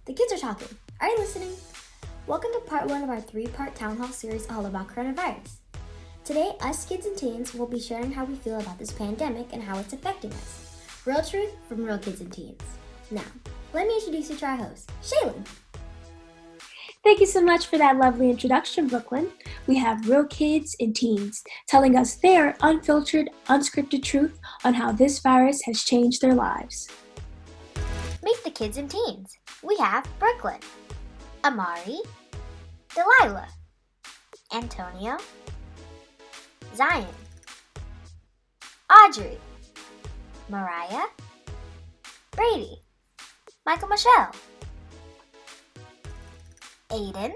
The kids are talking. Are you listening? Welcome to part one of our three-part town hall series all about coronavirus. Today, us kids and teens will be sharing how we feel about this pandemic and how it's affecting us. Real truth from real kids and teens. Now, let me introduce you to our host, Shaylin. Thank you so much for that lovely introduction, Brooklyn. We have real kids and teens telling us their unfiltered, unscripted truth on how this virus has changed their lives. Meet the kids and teens. We have Brooklyn, Amari, Delilah, Antonio, Zion, Audrey, Mariah, Brady, Michael Michelle, Aiden,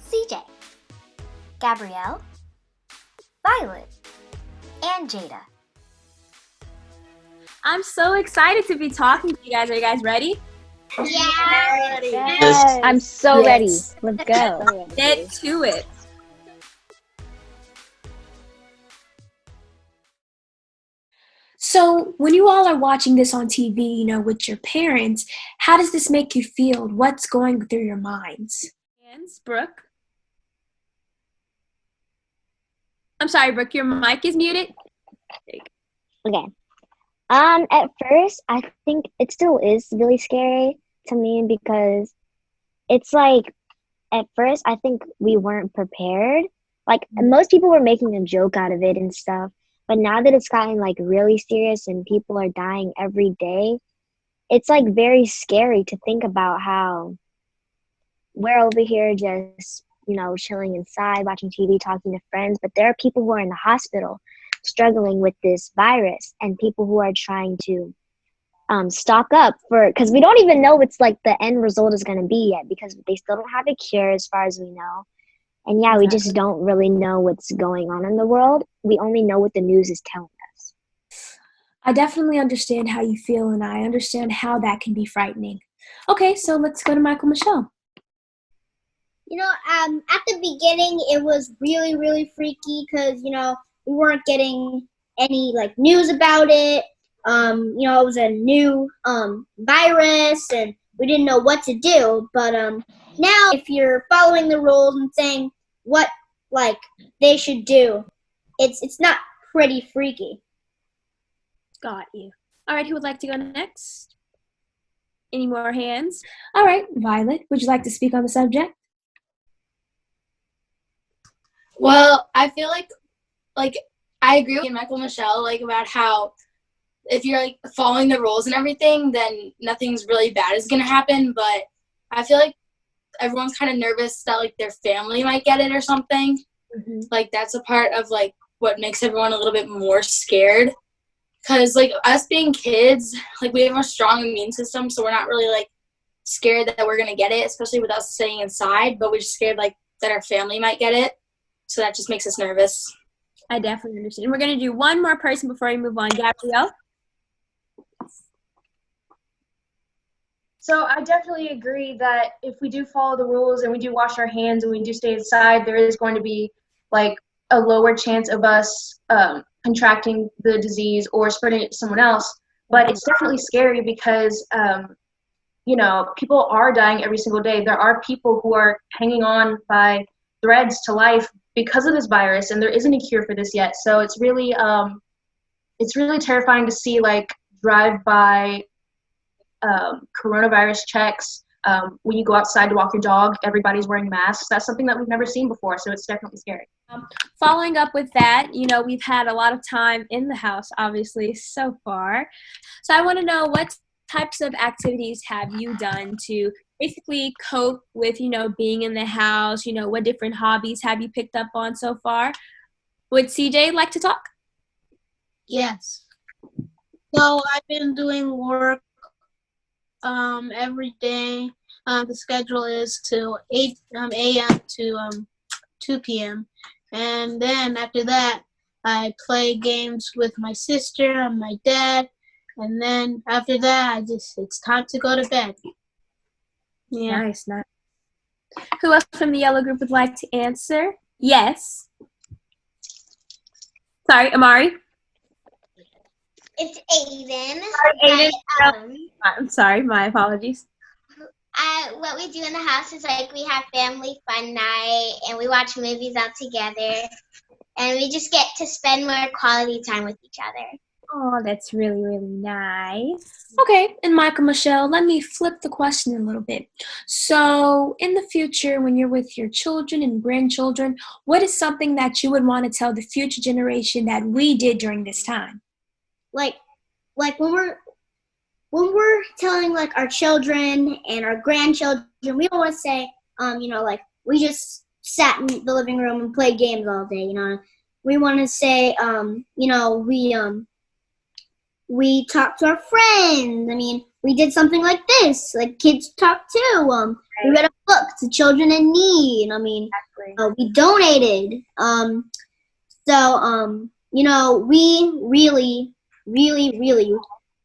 CJ, Gabrielle, Violet, and Jada. I'm so excited to be talking to you guys. Are you guys ready? Yeah. Yes. I'm so ready. Yes. Let's go. Get to it. So when you all are watching this on TV, with your parents, how does this make you feel? What's going through your minds? Hands, Brooke. I'm sorry, Brooke, your mic is muted. Okay. At first, I think it still is really scary to me because it's like, at first, I think we weren't prepared. Like, most people were making a joke out of it and stuff. But now that it's gotten, like, really serious and people are dying every day, it's, like, very scary to think about how we're over here just, chilling inside, watching TV, talking to friends. But there are people who are in the hospital struggling with this virus and people who are trying to stock up because we don't even know what's like the end result is going to be yet because they still don't have a cure as far as we know. And yeah, we just don't really know what's going on in the world. We only know what the news is telling us. I definitely understand how you feel, and I understand how that can be frightening. Okay, so let's go to Michael Michelle. At the beginning, it was really, really freaky because, we weren't getting any, news about it. It was a new virus, and we didn't know what to do. But now, if you're following the rules and saying what, they should do, it's not pretty freaky. Got you. All right, who would like to go next? Any more hands? All right, Violet, would you like to speak on the subject? Well, I feel like I agree with Michael Michelle, about how if you're following the rules and everything, then nothing's really bad is gonna happen. But I feel like everyone's kind of nervous that their family might get it or something. Mm-hmm. That's a part of what makes everyone a little bit more scared. Cause us being kids, we have a strong immune system, so we're not really scared that we're gonna get it, especially with us staying inside. But we're just scared that our family might get it. So that just makes us nervous. I definitely understand. We're going to do one more person before we move on. Gabrielle? So I definitely agree that if we do follow the rules and we do wash our hands and we do stay inside, there is going to be a lower chance of us contracting the disease or spreading it to someone else. But it's definitely scary because, people are dying every single day. There are people who are hanging on by threads to life because of this virus, and there isn't a cure for this yet. So it's really terrifying to see drive-by coronavirus checks. When you go outside to walk your dog, everybody's wearing masks. That's something that we've never seen before, so it's definitely scary. Following up with that, we've had a lot of time in the house, obviously, so far. So I want to know what types of activities have you done to basically cope with, being in the house? What different hobbies have you picked up on so far? Would CJ like to talk? Yes. So I've been doing work every day. The schedule is till 8 a.m. to 2 p.m. And then after that, I play games with my sister and my dad. And then after that, it's time to go to bed. Yeah. Nice. Who else from the yellow group would like to answer? Yes. Sorry, Amari? It's Aiden. Aiden, Hi, I'm sorry, my apologies. what we do in the house is like we have family fun night and we watch movies all together and we just get to spend more quality time with each other. Oh, that's really, really nice. Okay, and Michael Michelle, let me flip the question a little bit. So, in the future, when you're with your children and grandchildren, what is something that you would want to tell the future generation that we did during this time? Like when we're telling like our children and our grandchildren, we don't want to say, like we just sat in the living room and played games all day. We want to say, we talked to our friends. I mean, we did something like this, like kids talk too. We read a book to children in need. I mean, we donated. We really, really, really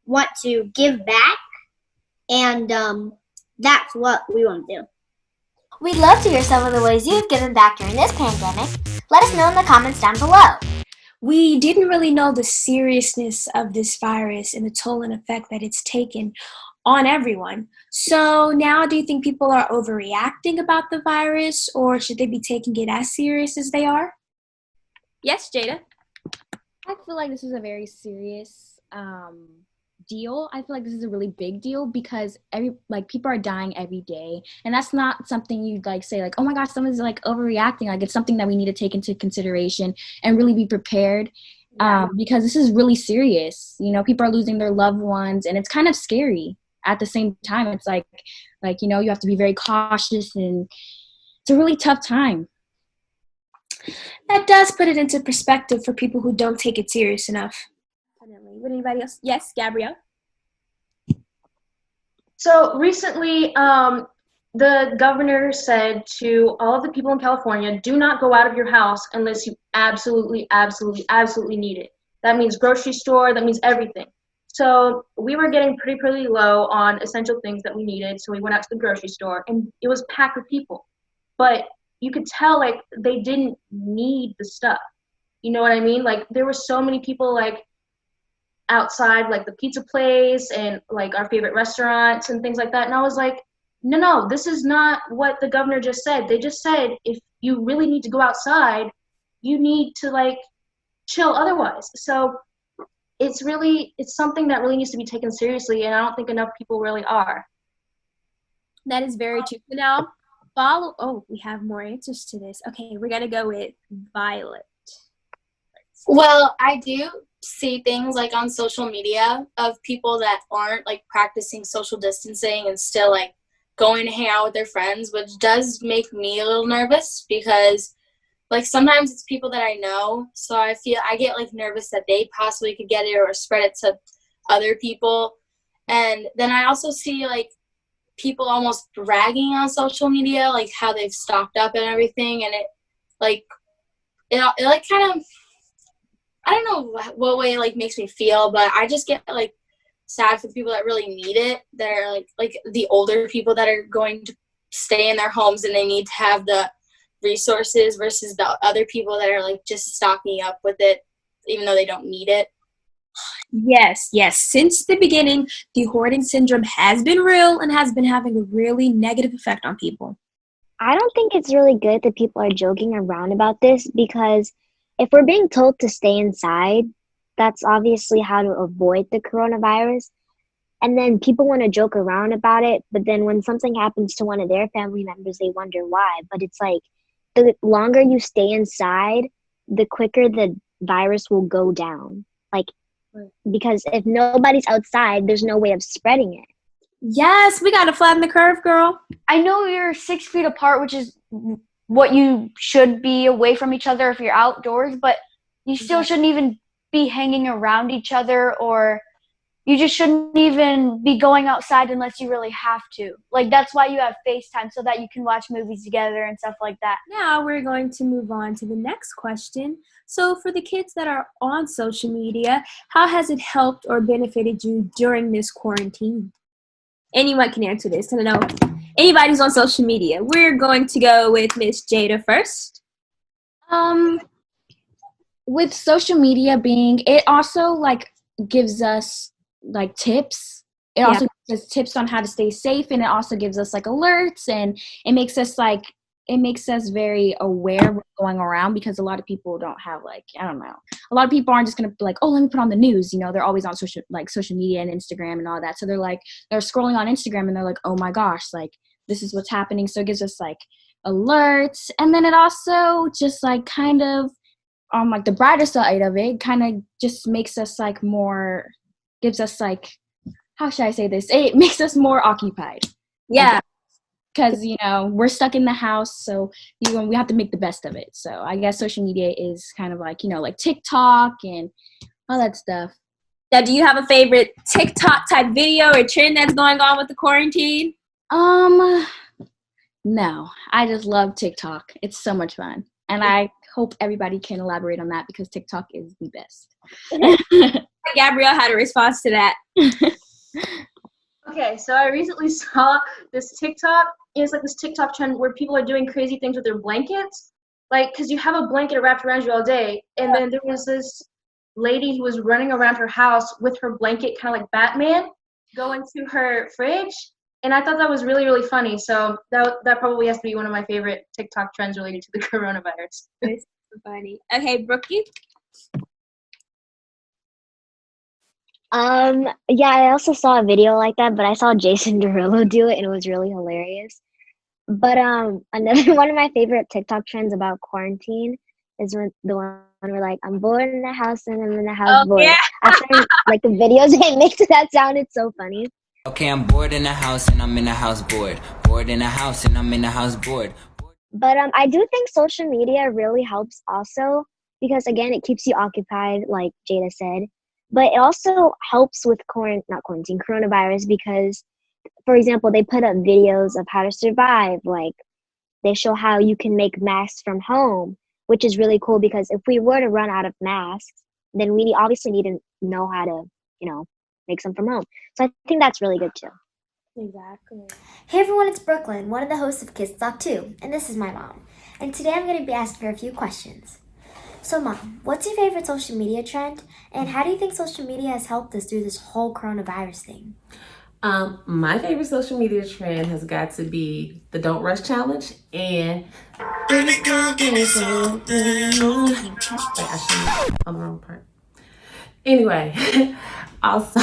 want to give back, and that's what we want to do. We'd love to hear some of the ways you've given back during this pandemic. Let us know in the comments down below. We didn't really know the seriousness of this virus and the toll and effect that it's taken on everyone. So now, do you think people are overreacting about the virus, or should they be taking it as serious as they are? Yes, Jada? I feel like this is a very serious deal. I feel like this is a really big deal because people are dying every day, and that's not something you'd say oh my gosh, someone's overreacting. It's something that we need to take into consideration and really be prepared because this is really serious. People are losing their loved ones, and it's kind of scary at the same time. It's you have to be very cautious, and it's a really tough time. That does put it into perspective for people who don't take it serious enough. Definitely. Would anybody else? Yes, Gabrielle? So recently, the governor said to all of the people in California, do not go out of your house unless you absolutely, absolutely, absolutely need it. That means grocery store, that means everything. So we were getting pretty low on essential things that we needed, so we went out to the grocery store, and it was packed with people. But you could tell, they didn't need the stuff. You know what I mean? There were so many people, outside, the pizza place and, our favorite restaurants and things like that. And I was like, no, this is not what the governor just said. They just said if you really need to go outside, you need to, chill otherwise. So it's something that really needs to be taken seriously, and I don't think enough people really are. That is very true. Now, we have more answers to this. Okay, we're going to go with Violet. Well, I do see things on social media of people that aren't practicing social distancing and still going to hang out with their friends, which does make me a little nervous because sometimes it's people that I know, so I get nervous that they possibly could get it or spread it to other people. And then I also see people almost bragging on social media, how they've stocked up and everything, and it kind of, I don't know what way it makes me feel, but I just get sad for people that really need it, that are the older people that are going to stay in their homes and they need to have the resources versus the other people that are just stocking up with it even though they don't need it. Yes. Since the beginning, the hoarding syndrome has been real and has been having a really negative effect on people. I don't think it's really good that people are joking around about this, because if we're being told to stay inside, that's obviously how to avoid the coronavirus. And then people want to joke around about it, but then when something happens to one of their family members, they wonder why. But it's the longer you stay inside, the quicker the virus will go down. Because if nobody's outside, there's no way of spreading it. Yes, we got to flatten the curve, girl. I know you're 6 feet apart, which is what you should be away from each other if you're outdoors, but you still shouldn't even be hanging around each other, or you just shouldn't even be going outside unless you really have to. That's why you have FaceTime, so that you can watch movies together and stuff like that. Now we're going to move on to the next question. So for the kids that are on social media, how has it helped or benefited you during this quarantine? Anyone can answer this, because I know anybody's on social media. We're going to go with Miss Jada first. With social media it also gives us like tips. It also gives us tips on how to stay safe, and it also gives us like alerts, and it makes us very aware of what's going around, because a lot of people don't have like, I don't know. A lot of people aren't just gonna be like, oh, let me put on the news. You know, they're always on social media and Instagram and all that. So they're scrolling on Instagram and they're like, oh my gosh, like this is what's happening. So it gives us like alerts, and then it also just like kind of like the brighter side of it kind of just makes us like more, gives us like, how should I say this? It makes us more occupied. Yeah. Because, you know, we're stuck in the house, so we have to make the best of it. So I guess social media is kind of like, you know, like TikTok and all that stuff. Now, do you have a favorite TikTok type video or trend that's going on with the quarantine? No, I just love TikTok. It's so much fun. And I hope everybody can elaborate on that, because TikTok is the best. Gabrielle had a response to that. Okay, so I recently saw this TikTok. It's like this TikTok trend where people are doing crazy things with their blankets. Like, because you have a blanket wrapped around you all day. And then there was this lady who was running around her house with her blanket, kind of like Batman, going to her fridge. And I thought that was really, really funny. So that probably has to be one of my favorite TikTok trends related to the coronavirus. It's so funny. Okay, Brookie? Yeah, I also saw a video like that, but I saw Jason Derulo do it, and it was really hilarious. But another one of my favorite TikTok trends about quarantine is when the one where like, I'm bored in the house and I'm in the house bored. Yeah. I find like the videos it makes that sounded so funny. Okay, I'm bored in the house and I'm in the house bored. Bored in the house and I'm in the house bored. But I do think social media really helps also, because again, it keeps you occupied, like Jada said. But it also helps with coronavirus, because, for example, they put up videos of how to survive. Like, they show how you can make masks from home, which is really cool, because if we were to run out of masks, then we obviously need to know how to, you know, make some from home. So I think that's really good too. Exactly. Hey everyone, it's Brooklyn, one of the hosts of Kids Talk 2, and this is my mom. And today I'm going to be asking her a few questions. So Mom, what's your favorite social media trend, and how do you think social media has helped us through this whole coronavirus thing? My favorite social media trend has got to be the Don't Rush Challenge and Wait, I shouldn't on the wrong part. Anyway, also,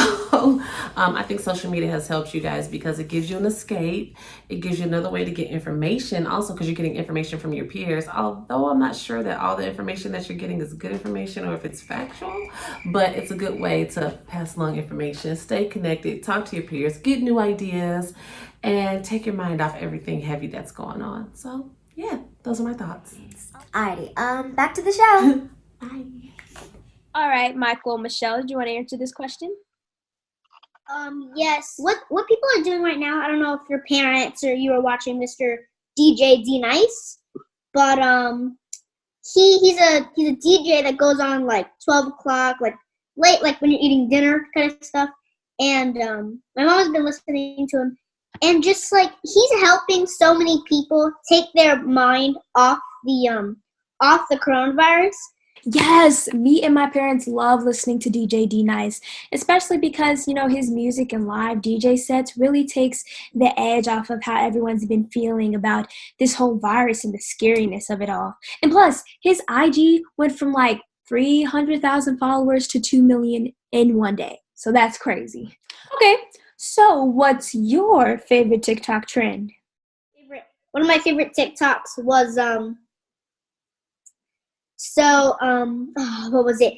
I think social media has helped you guys because it gives you an escape. It gives you another way to get information, also because you're getting information from your peers. Although I'm not sure that all the information that you're getting is good information or if it's factual, but it's a good way to pass along information, stay connected, talk to your peers, get new ideas, and take your mind off everything heavy that's going on. So, yeah, those are my thoughts. Alrighty, back to the show. Bye. All right, Michael, Michelle, do you want to answer this question? Yes. What people are doing right now, I don't know if your parents or you are watching Mr. DJ D Nice, but he's a DJ that goes on like 12 o'clock, like late, like when you're eating dinner kind of stuff. And my mom has been listening to him, and just like he's helping so many people take their mind off the coronavirus. Yes, me and my parents love listening to DJ D Nice, especially because, you know, his music and live DJ sets really takes the edge off of how everyone's been feeling about this whole virus and the scariness of it all. And plus, his IG went from like 300,000 followers to 2 million in one day. So that's crazy. Okay, so what's your favorite TikTok trend? One of my favorite TikToks was what was it?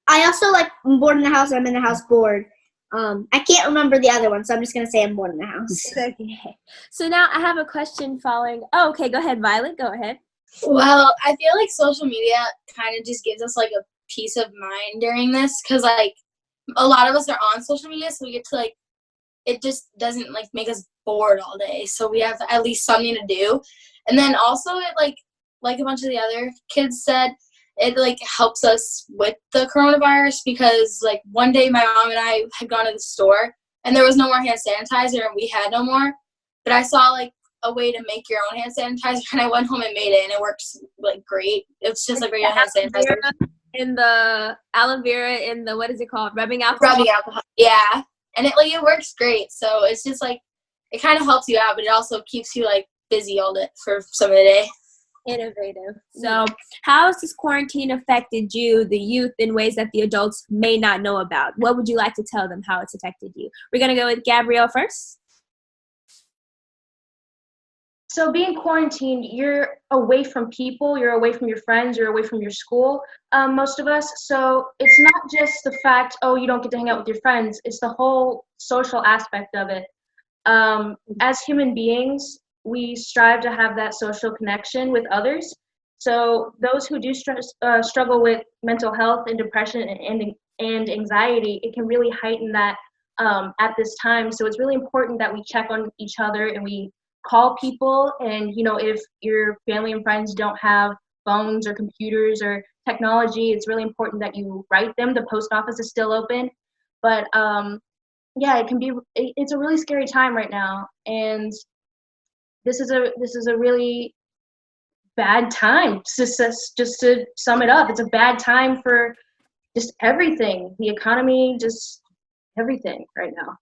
I also like I'm bored in the house, or I'm in the house bored. I can't remember the other one, so I'm just gonna say I'm bored in the house. Okay. So now I have a question following. Oh, okay, go ahead, Violet. Go ahead. Well, I feel like social media kind of just gives us like a peace of mind during this, because like a lot of us are on social media, so we get to like it just doesn't like make us bored all day. So we have at least something to do, and then also it like a bunch of the other kids said, it like helps us with the coronavirus, because like one day my mom and I had gone to the store and there was no more hand sanitizer and we had no more, but I saw like a way to make your own hand sanitizer and I went home and made it, and it works like great. It's just like regular hand sanitizer. in the aloe vera in the, what is it called? Rubbing alcohol? Rubbing alcohol. Yeah. And it works great. So it's just like, it kind of helps you out, but it also keeps you like busy all day for some of the day. Innovative. So how has this quarantine affected you, the youth, in ways that the adults may not know about? What would you like to tell them how it's affected you? We're going to go with Gabrielle first. So being quarantined, you're away from people, you're away from your friends, you're away from your school, most of us. So it's not just the fact, oh, you don't get to hang out with your friends. It's the whole social aspect of it. As human beings, we strive to have that social connection with others. So those who do struggle with mental health and depression and anxiety, it can really heighten that at this time. So it's really important that we check on each other and we call people. And, you know, if your family and friends don't have phones or computers or technology, it's really important that you write them. The post office is still open. But yeah, it's a really scary time right now. And this is a really bad time. Just to sum it up, it's a bad time for just everything, the economy, just everything right now.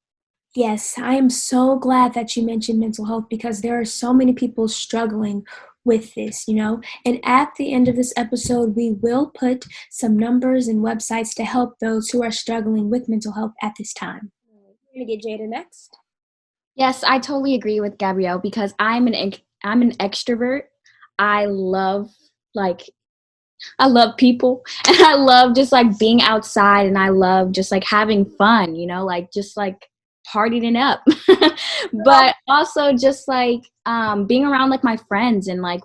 Yes, I am so glad that you mentioned mental health, because there are so many people struggling with this, you know. And at the end of this episode, we will put some numbers and websites to help those who are struggling with mental health at this time. We're going to get Jada next. Yes, I totally agree with Gabrielle, because I'm an extrovert. I love people, and I love just like being outside, and I love just like having fun, you know, like just like partying it up. But also just like being around like my friends, and like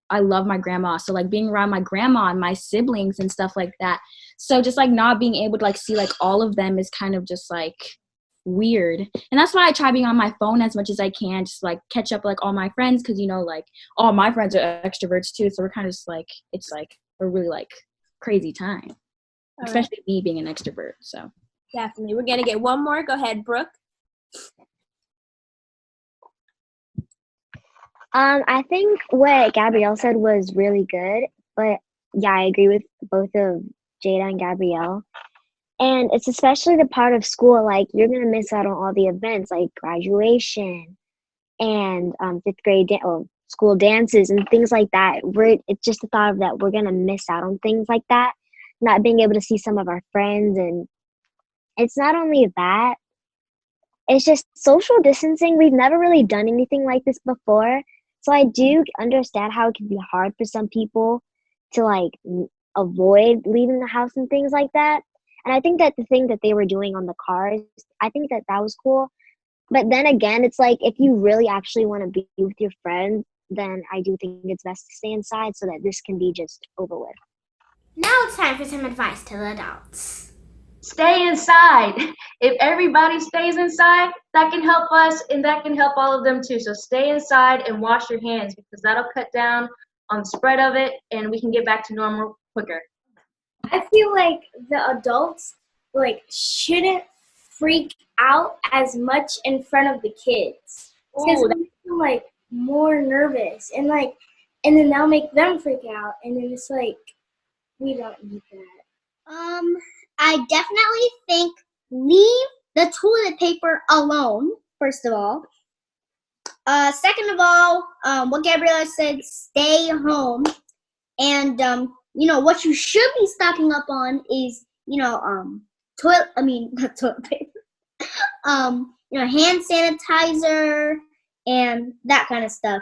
I love my grandma, so like being around my grandma and my siblings and stuff like that. So just like not being able to like see like all of them is kind of just like weird. And that's why I try being on my phone as much as I can, just like catch up like all my friends, because you know, like all my friends are extroverts too, so we're kind of just like, it's like a really like crazy time, especially me being an extrovert. So definitely, we're gonna get one more. Go ahead, Brooke. I think what Gabrielle said was really good, but yeah, I agree with both of Jada and Gabrielle. And it's especially the part of school, like you're gonna miss out on all the events like graduation and fifth grade school dances and things like that. It's just the thought of that we're gonna miss out on things like that, not being able to see some of our friends. And it's not only that, it's just social distancing. We've never really done anything like this before. So I do understand how it can be hard for some people to like avoid leaving the house and things like that. And I think that the thing that they were doing on the cars, I think that was cool. But then again, it's like if you really actually want to be with your friends, then I do think it's best to stay inside so that this can be just over with. Now it's time for some advice to the adults. Stay inside. If everybody stays inside, that can help us and that can help all of them too. So stay inside and wash your hands, because that'll cut down on the spread of it and we can get back to normal quicker. I feel like the adults like shouldn't freak out as much in front of the kids, because they feel like more nervous and then they'll make them freak out, and then it's like we don't need that. I definitely think leave the toilet paper alone, first of all. Second of all, what Gabriella said, stay home. And, what you should be stocking up on is, not toilet paper. Hand sanitizer and that kind of stuff.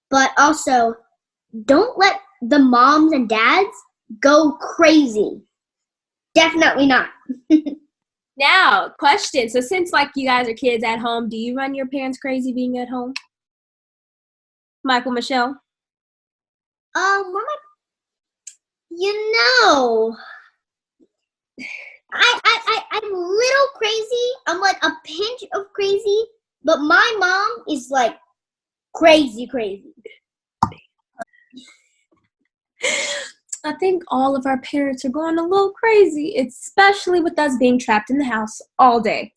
But also, don't let the moms and dads go crazy. Definitely not. Now, question. So since like you guys are kids at home, do you run your parents crazy being at home? Michael, Michelle? I'm a little crazy. I'm like a pinch of crazy, but my mom is like crazy. I think all of our parents are going a little crazy, especially with us being trapped in the house all day.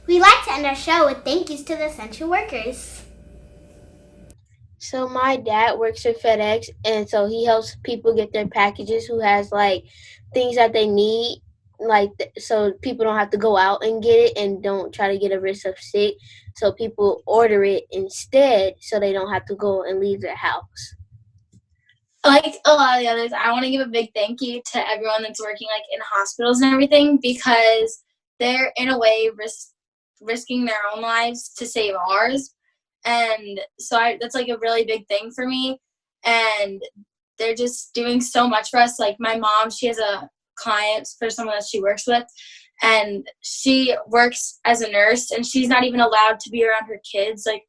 We like to end our show with thank yous to the essential workers. So my dad works for FedEx, and so he helps people get their packages who has like things that they need, like so people don't have to go out and get it and don't try to get a risk of sick. So people order it instead, so they don't have to go and leave their house. Like a lot of the others, I want to give a big thank you to everyone that's working like in hospitals and everything, because they're in a way risking their own lives to save ours. And so that's like a really big thing for me. And they're just doing so much for us. Like my mom, she has a client for someone that she works with, and she works as a nurse, and she's not even allowed to be around her kids. Like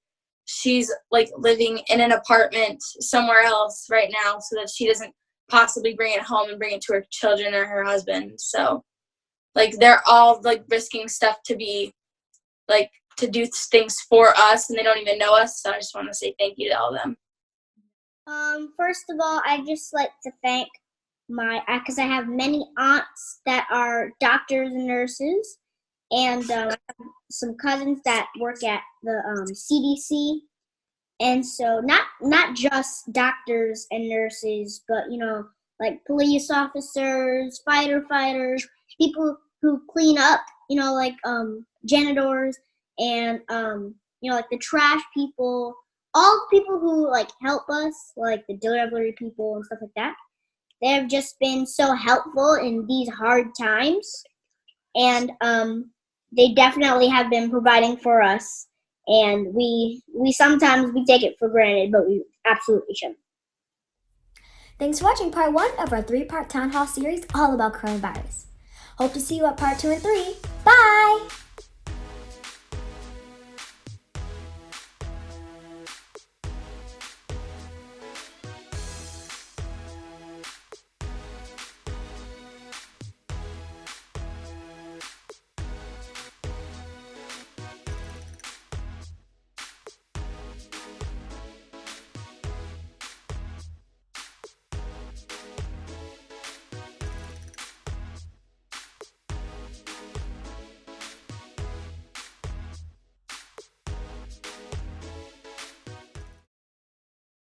she's like living in an apartment somewhere else right now so that she doesn't possibly bring it home and bring it to her children or her husband. So like they're all like risking stuff to be like to do things for us, and they don't even know us. So I just want to say thank you to all of them. First of all, I'd just like to thank because I have many aunts that are doctors and nurses, and I have some cousins that work at the CDC, and so not just doctors and nurses, but like police officers, firefighters, people who clean up, like janitors, and like the trash people, all people who like help us, like the delivery people and stuff like that. They have just been so helpful in these hard times, and they definitely have been providing for us. And we sometimes we take it for granted, but we absolutely shouldn't. Thanks for watching part 1 of our 3-part town hall series all about coronavirus. Hope to see you at part 2 and 3. Bye!